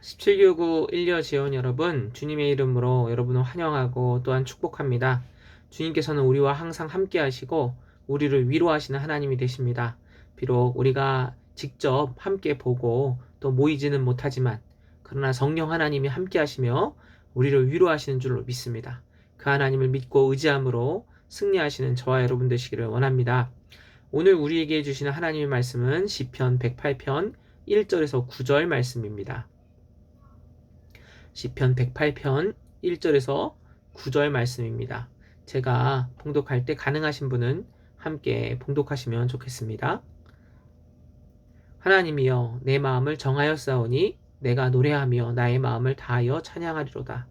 17교구 1려 지원 여러분, 주님의 이름으로 여러분을 환영하고 또한 축복합니다. 주님께서는 우리와 항상 함께 하시고 우리를 위로하시는 하나님이 되십니다. 비록 우리가 직접 함께 보고 또 모이지는 못하지만 그러나 성령 하나님이 함께 하시며 우리를 위로하시는 줄로 믿습니다. 그 하나님을 믿고 의지함으로 승리하시는 저와 여러분 되시기를 원합니다. 오늘 우리에게 주시는 하나님의 말씀은 시편 108편 1절에서 9절 말씀입니다. 시편 108편 1절에서 9절 말씀입니다. 제가 봉독할 때 가능하신 분은 함께 봉독하시면 좋겠습니다. 하나님이여, 내 마음을 정하였사오니 내가 노래하며 나의 마음을 다하여 찬양하리로다.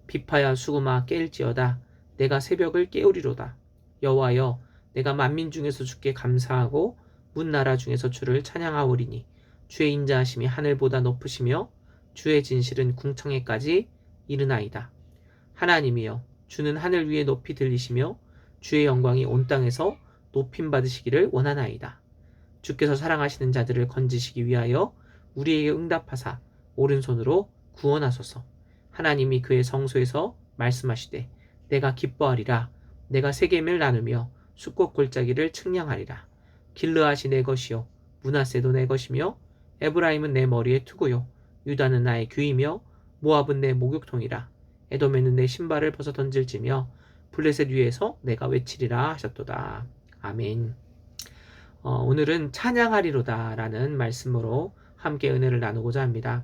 비파야 수금아 깰지어다. 내가 새벽을 깨우리로다. 여호와여, 내가 만민 중에서 주께 감사하고 문나라 중에서 주를 찬양하오리니 주의 인자하심이 하늘보다 높으시며 주의 진실은 궁창에까지 이르나이다. 하나님이여, 주는 하늘 위에 높이 들리시며 주의 영광이 온 땅에서 높임 받으시기를 원하나이다. 주께서 사랑하시는 자들을 건지시기 위하여 우리에게 응답하사 오른손으로 구원하소서. 하나님이 그의 성소에서 말씀하시되 내가 기뻐하리라. 내가 세겜을 나누며 숫꽃 골짜기를 측량하리라. 길르앗이 내 것이요 므낫세도 내 것이며 에브라임은 내 머리의 투구요 유다는 나의 귀이며 모압은 내 목욕통이라. 에돔에는 내 신발을 벗어 던질지며 블레셋 위에서 내가 외치리라 하셨도다. 아멘. 오늘은 찬양하리로다 라는 말씀으로 함께 은혜를 나누고자 합니다.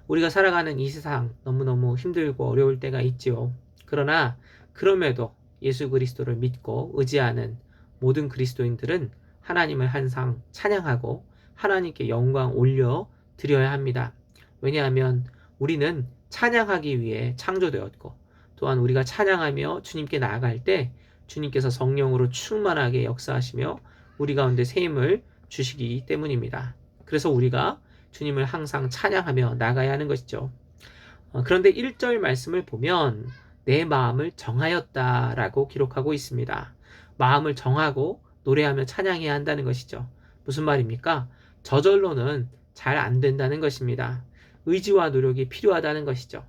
우리가 살아가는 이 세상 너무너무 힘들고 어려울 때가 있지요. 그러나 그럼에도 예수 그리스도를 믿고 의지하는 모든 그리스도인들은 하나님을 항상 찬양하고 하나님께 영광 올려 드려야 합니다. 왜냐하면 우리는 찬양하기 위해 창조되었고 또한 우리가 찬양하며 주님께 나아갈 때 주님께서 성령으로 충만하게 역사하시며 우리 가운데 새 힘을 주시기 때문입니다. 그래서 우리가 주님을 항상 찬양하며 나가야 하는 것이죠. 그런데 1절 말씀을 보면 내 마음을 정하였다 라고 기록하고 있습니다. 마음을 정하고 노래하며 찬양해야 한다는 것이죠. 무슨 말입니까? 저절로는 잘 안 된다는 것입니다. 의지와 노력이 필요하다는 것이죠.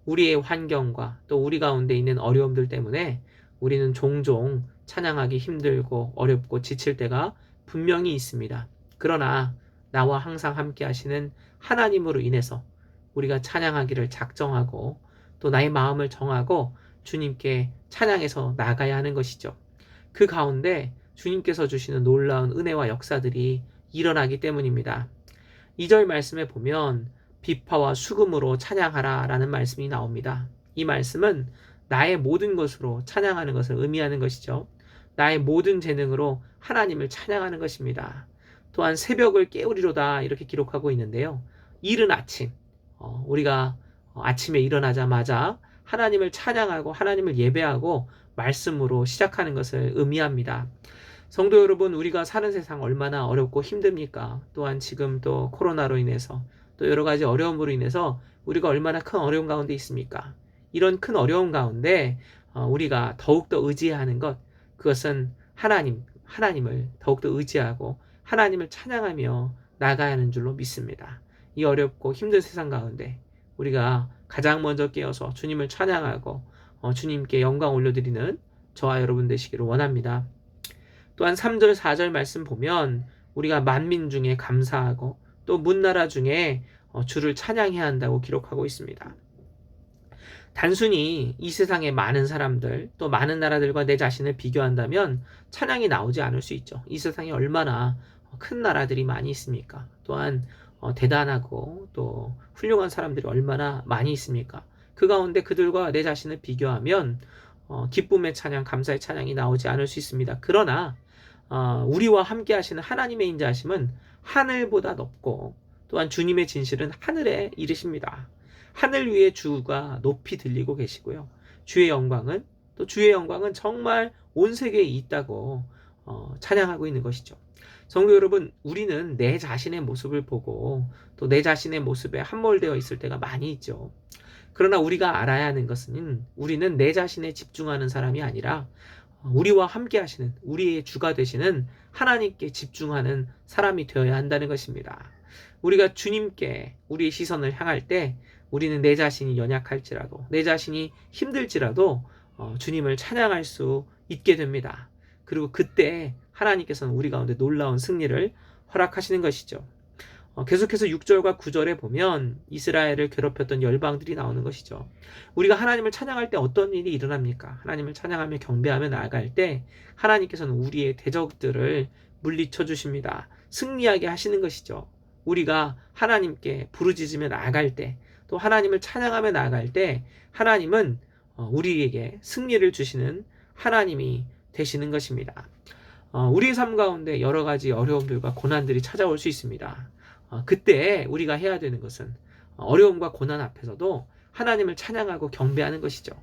우리의 환경과 또 우리 가운데 있는 어려움들 때문에 우리는 종종 찬양하기 힘들고 어렵고 지칠 때가 분명히 있습니다. 그러나 나와 항상 함께 하시는 하나님으로 인해서 우리가 찬양하기를 작정하고 또 나의 마음을 정하고 주님께 찬양해서 나가야 하는 것이죠. 그 가운데 주님께서 주시는 놀라운 은혜와 역사들이 일어나기 때문입니다. 2절 말씀에 보면 비파와 수금으로 찬양하라 라는 말씀이 나옵니다. 이 말씀은 나의 모든 것으로 찬양하는 것을 의미하는 것이죠. 나의 모든 재능으로 하나님을 찬양하는 것입니다. 또한 새벽을 깨우리로다 이렇게 기록하고 있는데요. 이른 아침, 우리가 아침에 일어나자마자 하나님을 찬양하고 하나님을 예배하고 말씀으로 시작하는 것을 의미합니다. 성도 여러분, 우리가 사는 세상 얼마나 어렵고 힘듭니까? 또한 지금 또 코로나로 인해서 또 여러 가지 어려움으로 인해서 우리가 얼마나 큰 어려움 가운데 있습니까? 이런 큰 어려움 가운데 우리가 더욱더 의지해야 하는 것, 그것은 하나님을 더욱더 의지하고 하나님을 찬양하며 나가야 하는 줄로 믿습니다. 이 어렵고 힘든 세상 가운데 우리가 가장 먼저 깨어서 주님을 찬양하고 주님께 영광 올려드리는 저와 여러분 되시기를 원합니다. 또한 3절 4절 말씀 보면 우리가 만민 중에 감사하고 또 문나라 중에 주를 찬양해야 한다고 기록하고 있습니다. 단순히 이 세상의 많은 사람들 또 많은 나라들과 내 자신을 비교한다면 찬양이 나오지 않을 수 있죠. 이 세상에 얼마나 큰 나라들이 많이 있습니까? 또한 대단하고 또 훌륭한 사람들이 얼마나 많이 있습니까? 그 가운데 그들과 내 자신을 비교하면 기쁨의 찬양, 감사의 찬양이 나오지 않을 수 있습니다. 그러나 우리와 함께 하시는 하나님의 인자하심은 하늘보다 높고 또한 주님의 진실은 하늘에 이르십니다. 하늘 위에 주가 높이 들리고 계시고요. 주의 영광은 정말 온 세계에 있다고 찬양하고 있는 것이죠. 성도 여러분, 우리는 내 자신의 모습을 보고 또 내 자신의 모습에 함몰되어 있을 때가 많이 있죠. 그러나 우리가 알아야 하는 것은 우리는 내 자신에 집중하는 사람이 아니라 우리와 함께 하시는 우리의 주가 되시는 하나님께 집중하는 사람이 되어야 한다는 것입니다. 우리가 주님께 우리의 시선을 향할 때 우리는 내 자신이 연약할지라도 내 자신이 힘들지라도 주님을 찬양할 수 있게 됩니다. 그리고 그때 하나님께서는 우리 가운데 놀라운 승리를 허락하시는 것이죠. 계속해서 6절과 9절에 보면 이스라엘을 괴롭혔던 열방들이 나오는 것이죠. 우리가 하나님을 찬양할 때 어떤 일이 일어납니까? 하나님을 찬양하며 경배하며 나아갈 때 하나님께서는 우리의 대적들을 물리쳐 주십니다. 승리하게 하시는 것이죠. 우리가 하나님께 부르짖으며 나아갈 때, 또 하나님을 찬양하며 나아갈 때 하나님은 우리에게 승리를 주시는 하나님이 되시는 것입니다. 우리의 삶 가운데 여러 가지 어려움들과 고난들이 찾아올 수 있습니다. 그때 우리가 해야 되는 것은 어려움과 고난 앞에서도 하나님을 찬양하고 경배하는 것이죠.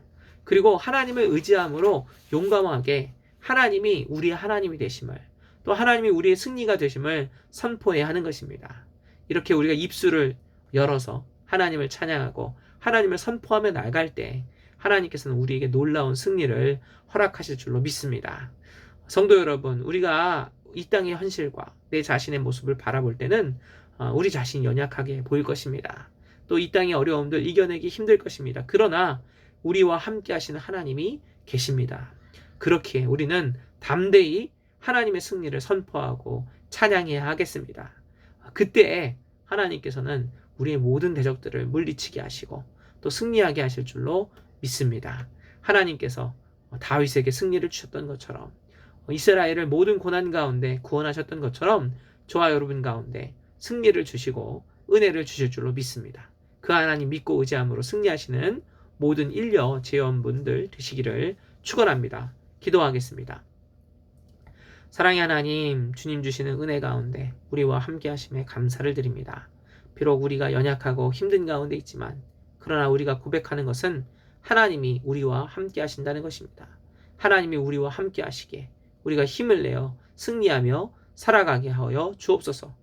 그리고 하나님을 의지함으로 용감하게 하나님이 우리의 하나님이 되심을, 또 하나님이 우리의 승리가 되심을 선포해야 하는 것입니다. 이렇게 우리가 입술을 열어서 하나님을 찬양하고 하나님을 선포하며 나아갈 때 하나님께서는 우리에게 놀라운 승리를 허락하실 줄로 믿습니다. 성도 여러분, 우리가 이 땅의 현실과 내 자신의 모습을 바라볼 때는 우리 자신이 연약하게 보일 것입니다. 또 이 땅의 어려움들 이겨내기 힘들 것입니다. 그러나 우리와 함께 하시는 하나님이 계십니다. 그렇기에 우리는 담대히 하나님의 승리를 선포하고 찬양해야 하겠습니다. 그때 하나님께서는 우리의 모든 대적들을 물리치게 하시고 또 승리하게 하실 줄로 믿습니다. 하나님께서 다윗에게 승리를 주셨던 것처럼, 이스라엘을 모든 고난 가운데 구원하셨던 것처럼 저와 여러분 가운데 승리를 주시고 은혜를 주실 줄로 믿습니다. 그 하나님 믿고 의지함으로 승리하시는 모든 인려 재원분들 되시기를 축원합니다. 기도하겠습니다. 사랑의 하나님, 주님 주시는 은혜 가운데 우리와 함께 하심에 감사를 드립니다. 비록 우리가 연약하고 힘든 가운데 있지만 그러나 우리가 고백하는 것은 하나님이 우리와 함께 하신다는 것입니다. 하나님이 우리와 함께 하시기에 우리가 힘을 내어 승리하며 살아가게 하여 주옵소서.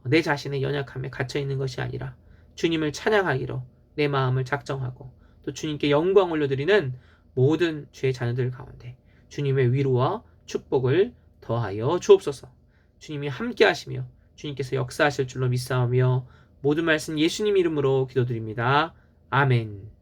내 자신의 연약함에 갇혀있는 것이 아니라 주님을 찬양하기로 내 마음을 작정하고 또 주님께 영광 올려드리는 모든 죄의 자녀들 가운데 주님의 위로와 축복을 더하여 주옵소서. 주님이 함께 하시며 주님께서 역사하실 줄로 믿사오며 모든 말씀 예수님 이름으로 기도드립니다. 아멘.